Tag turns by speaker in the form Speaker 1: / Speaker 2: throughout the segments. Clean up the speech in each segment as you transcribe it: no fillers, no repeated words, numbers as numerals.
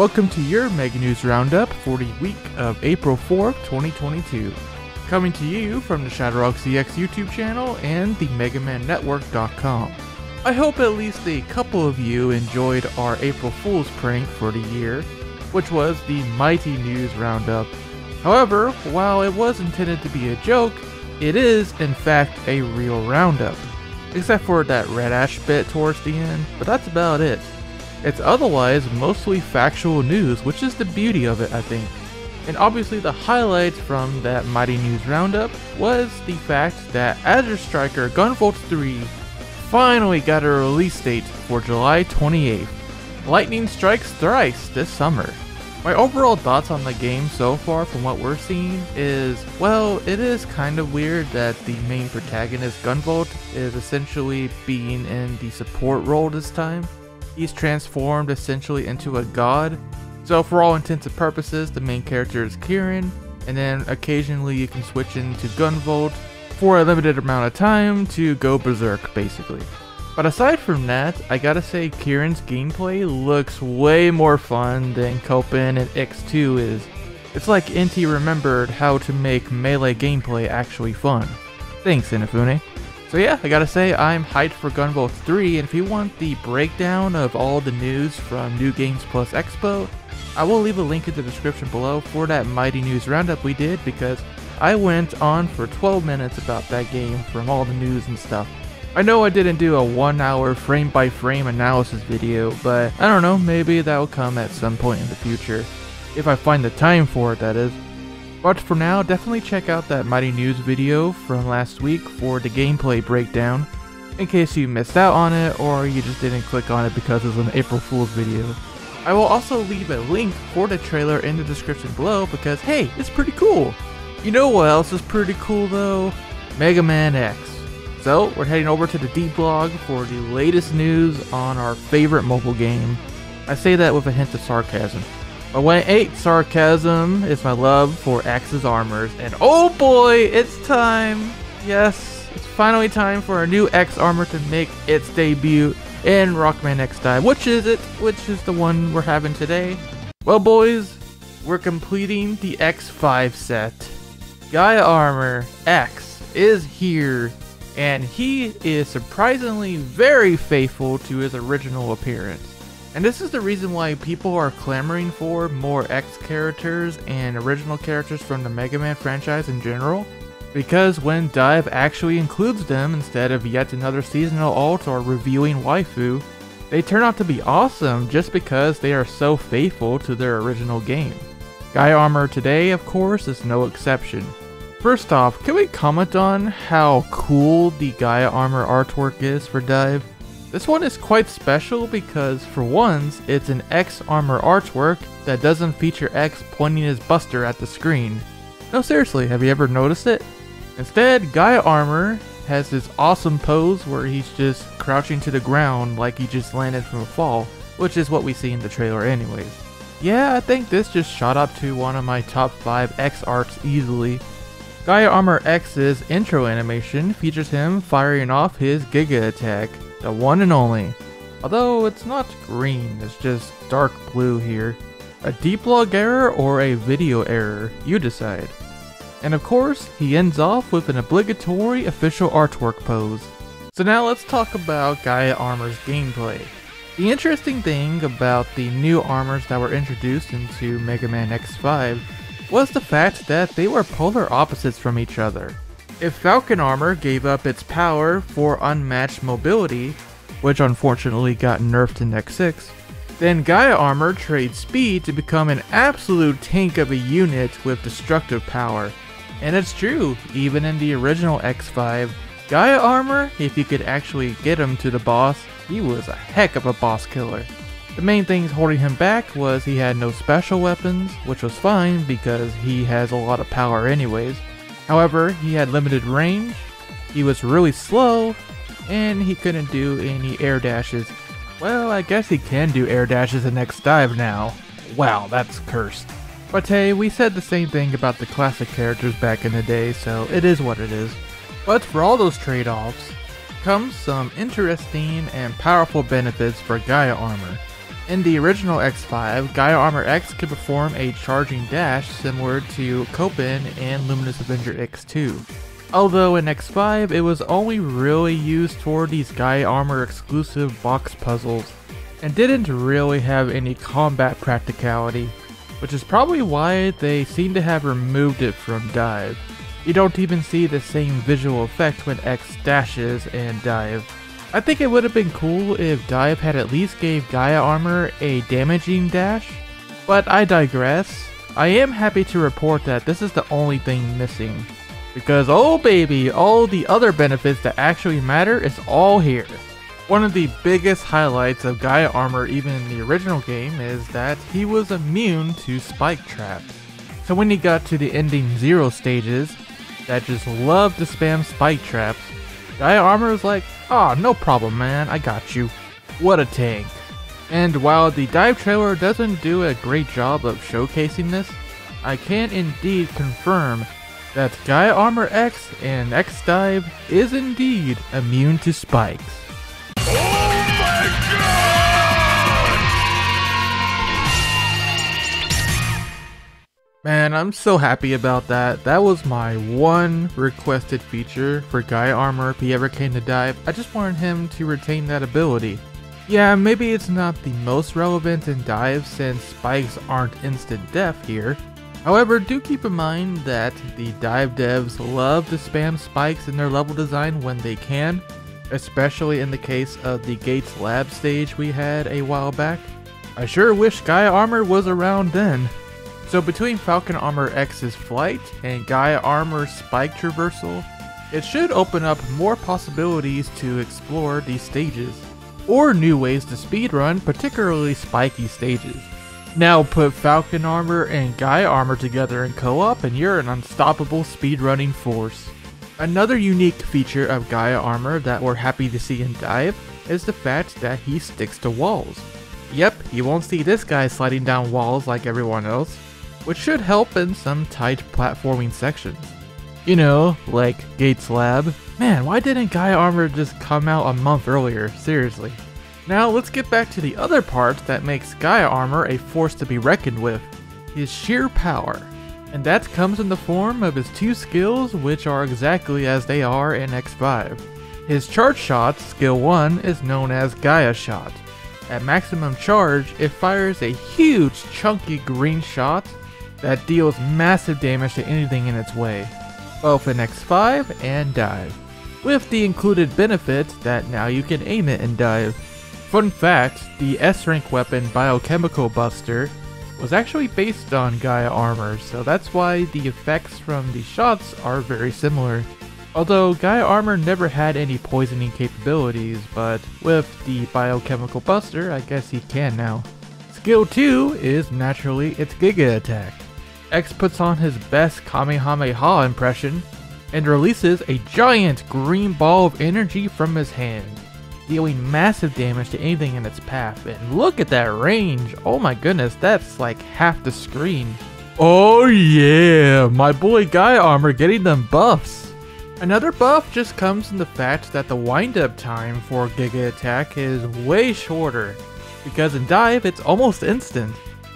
Speaker 1: Welcome to your Mega News Roundup for the week of April 4th, 2022. Coming to you from the ShadowRockZX YouTube channel and the MegaManNetwork.com. I hope at least a couple of you enjoyed our April Fool's prank for the year, which was the Mighty News Roundup. However, while it was intended to be a joke, it is in fact a real roundup. Except for that red ash bit towards the end, but that's about it. It's otherwise mostly factual news, which is the beauty of it, I think. And obviously the highlight from that Mighty News Roundup was the fact that Azure Striker Gunvolt 3 finally got a release date for July 28th. Lightning strikes thrice this summer. My overall thoughts on the game so far from what we're seeing is, well, it is kind of weird that the main protagonist Gunvolt is essentially being in the support role this time. He's transformed essentially into a god, so for all intents and purposes the main character is Kieran, and then occasionally you can switch into Gunvolt for a limited amount of time to go berserk basically. But aside from that, I gotta say Kieran's gameplay looks way more fun than TEPPEN and X2 is. It's like Inti remembered how to make melee gameplay actually fun. Thanks, Inafune. So yeah, I gotta say, I'm hyped for Gunvolt 3, and if you want the breakdown of all the news from New Games Plus Expo, I will leave a link in the description below for that Mighty News Roundup we did, because I went on for 12 minutes about that game from all the news and stuff. I know I didn't do a 1 hour frame by frame analysis video, but I don't know, maybe that will come at some point in the future. If I find the time for it, that is. But for now, definitely check out that Mighty News video from last week for the gameplay breakdown, in case you missed out on it or you just didn't click on it because it was an April Fool's video. I will also leave a link for the trailer in the description below because hey, it's pretty cool! You know what else is pretty cool though? Mega Man X. So, we're heading over to the DiVE blog for the latest news on our favorite mobile game. I say that with a hint of sarcasm. But when it ain't sarcasm, it's my love for X's armors, and oh boy, it's time! Yes, it's finally time for our new X armor to make its debut in Rockman X DiVE. Which is it? Which is the one we're having today? Well boys, we're completing the X5 set. Gaea Armor X is here, and he is surprisingly very faithful to his original appearance. And this is the reason why people are clamoring for more X characters and original characters from the Mega Man franchise in general. Because when DiVE actually includes them instead of yet another seasonal alt or reviewing waifu, they turn out to be awesome just because they are so faithful to their original game. Gaea Armor today, of course, is no exception. First off, can we comment on how cool the Gaea Armor artwork is for DiVE? This one is quite special because, for once, it's an X armor artwork that doesn't feature X pointing his buster at the screen. No, seriously, have you ever noticed it? Instead, Gaea Armor has this awesome pose where he's just crouching to the ground like he just landed from a fall, which is what we see in the trailer anyways. Yeah, I think this just shot up to one of my top 5 X arts easily. Gaea Armor X's intro animation features him firing off his Giga attack. The one and only. Although it's not green, it's just dark blue here. A deep log error or a video error, you decide. And of course, he ends off with an obligatory official artwork pose. So now let's talk about Gaea Armor's gameplay. The interesting thing about the new armors that were introduced into Mega Man X5 was the fact that they were polar opposites from each other. If Falcon Armor gave up its power for unmatched mobility, which unfortunately got nerfed in X6, then Gaea Armor trades speed to become an absolute tank of a unit with destructive power. And it's true, even in the original X5, Gaea Armor, if you could actually get him to the boss, he was a heck of a boss killer. The main things holding him back was he had no special weapons, which was fine because he has a lot of power anyways. However, he had limited range, he was really slow, and he couldn't do any air dashes. Well, I guess he can do air dashes in next dive now. Wow, that's cursed. But hey, we said the same thing about the classic characters back in the day, so it is what it is. But for all those trade-offs, comes some interesting and powerful benefits for Gaea armor. In the original X5, Gaea Armor X could perform a charging dash similar to TEPPEN and Luminous Avenger X2. Although in X5 it was only really used toward these Gaea Armor exclusive box puzzles, and didn't really have any combat practicality, which is probably why they seem to have removed it from DiVE. You don't even see the same visual effect when X dashes and DiVE. I think it would have been cool if DiVE had at least gave Gaea Armor a damaging dash, but I digress. I am happy to report that this is the only thing missing, because oh baby, all the other benefits that actually matter is all here. One of the biggest highlights of Gaea Armor even in the original game is that he was immune to spike traps. So when he got to the ending 0 stages that just loved to spam spike traps, Gaea Armor was like, "Ah, no problem man, I got you." What a tank. And while the DiVE trailer doesn't do a great job of showcasing this, I can indeed confirm that Gaea Armor X and X DiVE is indeed immune to spikes. Oh my god! Man, I'm so happy about that. That was my one requested feature for Gaea Armor if he ever came to DiVE. I just wanted him to retain that ability. Yeah, maybe it's not the most relevant in DiVE since spikes aren't instant death here. However, do keep in mind that the DiVE devs love to spam spikes in their level design when they can, especially in the case of the Gates Lab stage we had a while back. I sure wish Gaea Armor was around then. So between Falcon Armor X's flight and Gaea Armor's spike traversal, it should open up more possibilities to explore these stages, or new ways to speedrun particularly spiky stages. Now put Falcon Armor and Gaea Armor together in co-op and you're an unstoppable speedrunning force. Another unique feature of Gaea Armor that we're happy to see in DiVE is the fact that he sticks to walls. Yep, you won't see this guy sliding down walls like everyone else, which should help in some tight platforming sections. You know, like Gates Lab. Man, why didn't Gaea Armor just come out a month earlier? Seriously. Now let's get back to the other part that makes Gaea Armor a force to be reckoned with, his sheer power. And that comes in the form of his two skills, which are exactly as they are in X5. His charge shot, skill 1, is known as Gaea Shot. At maximum charge, it fires a huge chunky green shot that deals massive damage to anything in its way, both in X5 and DiVE, with the included benefit that now you can aim it in DiVE. Fun fact, the S-rank weapon Biochemical Buster was actually based on Gaea Armor, so that's why the effects from the shots are very similar. Although Gaea Armor never had any poisoning capabilities, but with the Biochemical Buster, I guess he can now. Skill 2 is naturally its Giga attack. X puts on his best Kamehameha impression and releases a giant green ball of energy from his hand, dealing massive damage to anything in its path. And look at that range! Oh my goodness, that's like half the screen. Oh yeah, my boy Gaea Armor getting them buffs! Another buff just comes in the fact that the wind-up time for Giga Attack is way shorter, because in DiVE it's almost instant.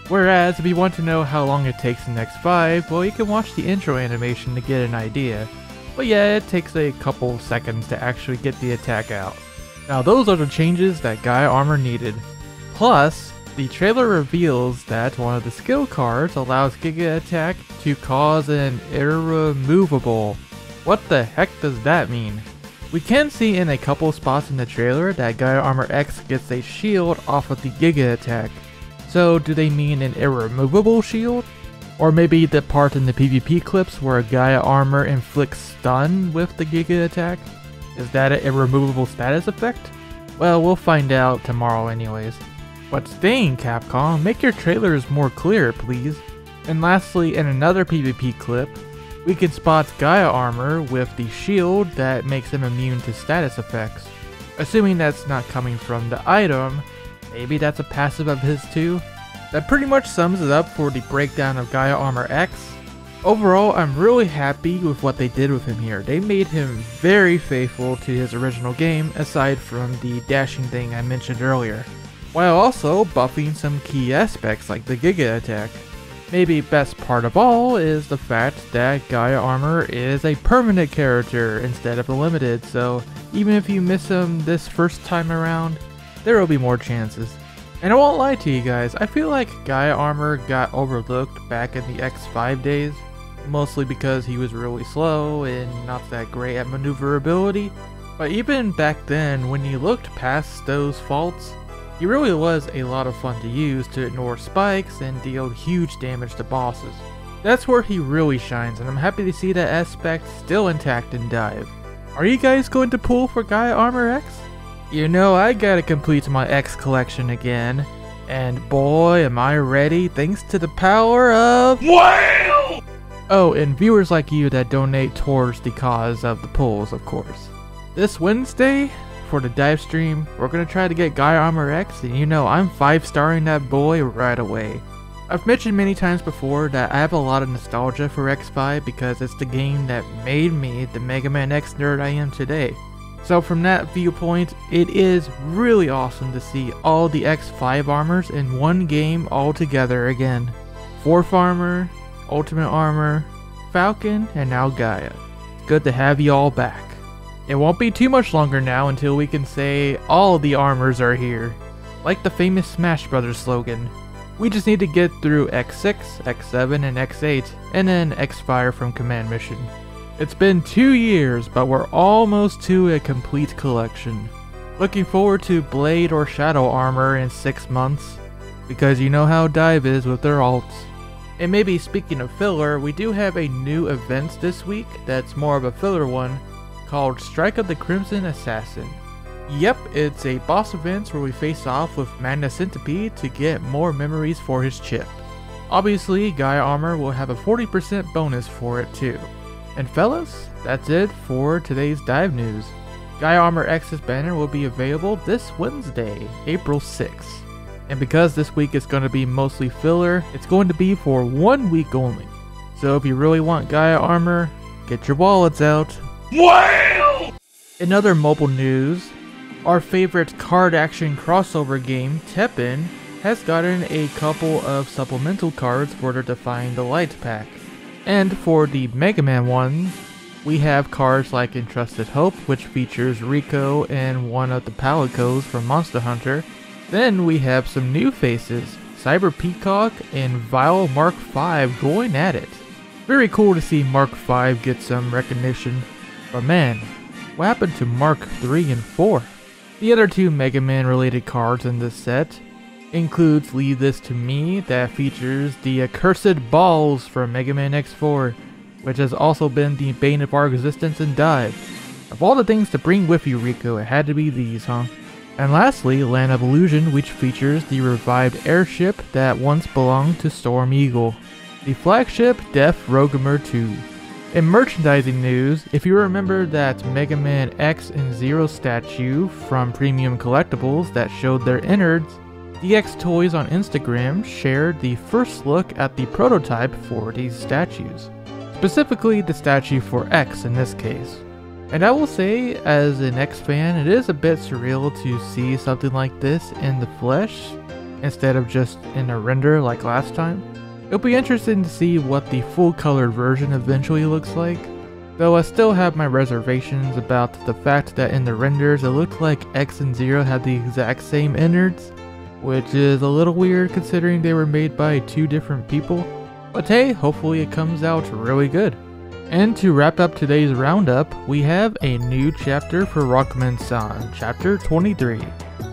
Speaker 1: Whereas if you want to know how long it takes in X5, well you can watch the intro animation to get an idea. But yeah, it takes a couple seconds to actually get the attack out. Now those are the changes that Gaea Armor needed. Plus, the trailer reveals that one of the skill cards allows Giga Attack to cause an irremovable. What the heck does that mean? We can see in a couple spots in the trailer that Gaea Armor X gets a shield off of the Giga Attack. So do they mean an irremovable shield? Or maybe the part in the PvP clips where Gaea Armor inflicts stun with the Giga Attack? Is that an irremovable status effect? Well, we'll find out tomorrow anyways. But staying Capcom, make your trailers more clear, please. And lastly, in another PvP clip, we can spot Gaea armor with the shield that makes him immune to status effects. Assuming that's not coming from the item, maybe that's a passive of his too? That pretty much sums it up for the breakdown of Gaea Armor X. Overall, I'm really happy with what they did with him here. They made him very faithful to his original game, aside from the dashing thing I mentioned earlier, while also buffing some key aspects like the Giga attack. Maybe best part of all is the fact that Gaea Armor is a permanent character instead of a limited, so even if you miss him this first time around, there will be more chances. And I won't lie to you guys, I feel like Gaea Armor got overlooked back in the X5 days, mostly because he was really slow and not that great at maneuverability. But even back then, when you looked past those faults, he really was a lot of fun to use to ignore spikes and deal huge damage to bosses. That's where he really shines, and I'm happy to see that aspect still intact in DiVE. Are you guys going to pull for Gaea Armor X? You know, I gotta complete my X collection again, and boy am I ready thanks to the power of WHALE! Oh, and viewers like you that donate towards the cause of the pulls, of course. This Wednesday, for the DiVE stream, we're gonna try to get Gaea Armor X, and you know I'm 5-starring that boy right away. I've mentioned many times before that I have a lot of nostalgia for X5 because it's the game that made me the Mega Man X nerd I am today. So from that viewpoint, it is really awesome to see all the X5 armors in one game all together again. Fourth Armor, Ultimate Armor, Falcon, and now Gaea. Good to have you all back. It won't be too much longer now until we can say all the armors are here. Like the famous Smash Brothers slogan. We just need to get through X6, X7, and X8, and then X-Fire from Command Mission. It's been 2 years, but we're almost to a complete collection. Looking forward to Blade or Shadow Armor in 6 months, because you know how DiVE is with their alts. And maybe speaking of filler, we do have a new event this week that's more of a filler one, called Strike of the Crimson Assassin. Yep, it's a boss event where we face off with Magna Centipede to get more memories for his chip. Obviously, Gaea Armor will have a 40% bonus for it too. And fellas, that's it for today's DiVE news. Gaea Armor X's banner will be available this Wednesday, April 6th. And because this week is going to be mostly filler, it's going to be for 1 week only. So if you really want Gaea Armor, get your wallets out. WHALE! In other mobile news, our favorite card action crossover game, TEPPEN, has gotten a couple of supplemental cards for their Defying the Light pack. And for the Mega Man ones, we have cards like Entrusted Hope, which features Rico and one of the Palicos from Monster Hunter. Then we have some new faces, Cyber Peacock and Vile Mark V going at it. Very cool to see Mark V get some recognition. But man, what happened to Mark 3 and 4? The other two Mega Man related cards in this set includes Leave This to Me, that features the Accursed Balls from Mega Man X4, which has also been the bane of our existence in DiVE. Of all the things to bring with you, Rico, it had to be these, huh? And lastly, Land of Illusion, which features the revived airship that once belonged to Storm Eagle, the flagship Def Rogamer 2. In merchandising news, if you remember that Mega Man X and Zero statue from Premium Collectibles that showed their innards, DX Toys on Instagram shared the first look at the prototype for these statues. Specifically the statue for X in this case. And I will say, as an X fan, it is a bit surreal to see something like this in the flesh, instead of just in a render like last time. It'll be interesting to see what the full colored version eventually looks like, though I still have my reservations about the fact that in the renders it looked like X and Zero had the exact same innards, which is a little weird considering they were made by 2 different people, but hey, hopefully it comes out really good. And to wrap up today's roundup, we have a new chapter for Rockman-san Chapter 23.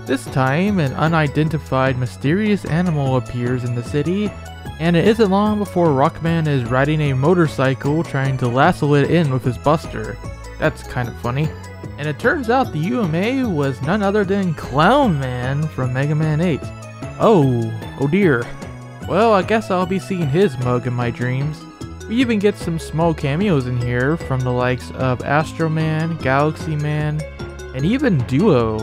Speaker 1: This time, an unidentified mysterious animal appears in the city, and it isn't long before Rockman is riding a motorcycle trying to lasso it in with his buster. That's kind of funny. And it turns out the UMA was none other than Clown Man from Mega Man 8. Oh dear. Well, I guess I'll be seeing his mug in my dreams. We even get some small cameos in here from the likes of Astro Man, Galaxy Man, and even Duo.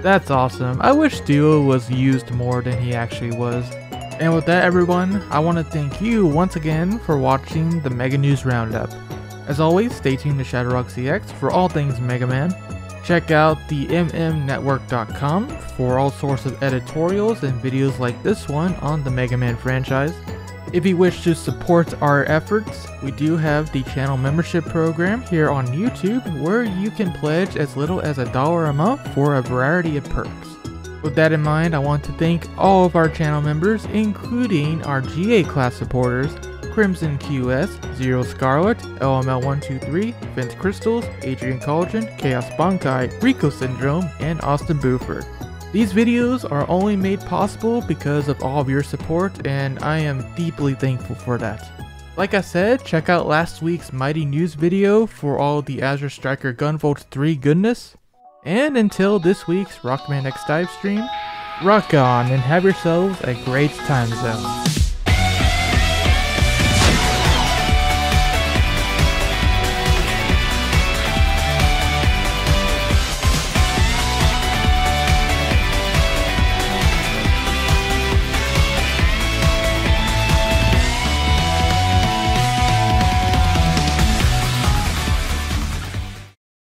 Speaker 1: That's awesome. I wish Duo was used more than he actually was. And with that, everyone, I want to thank you once again for watching the Mega News Roundup. As always, stay tuned to ShadowRockZX for all things Mega Man. Check out the mmnetwork.com for all sorts of editorials and videos like this one on the Mega Man franchise. If you wish to support our efforts, we do have the channel membership program here on YouTube where you can pledge as little as $1 a month for a variety of perks. With that in mind, I want to thank all of our channel members, including our GA class supporters, Crimson QS, Zero Scarlet, LML123, Vince Crystals, Adrian Collagen, Chaos Bankai, Rico Syndrome, and Austin Buford. These videos are only made possible because of all of your support, and I am deeply thankful for that. Like I said, check out last week's Mighty News video for all the Azure Striker Gunvolt 3 goodness. And until this week's Rockman X dive stream, rock on and have yourselves a great time zone.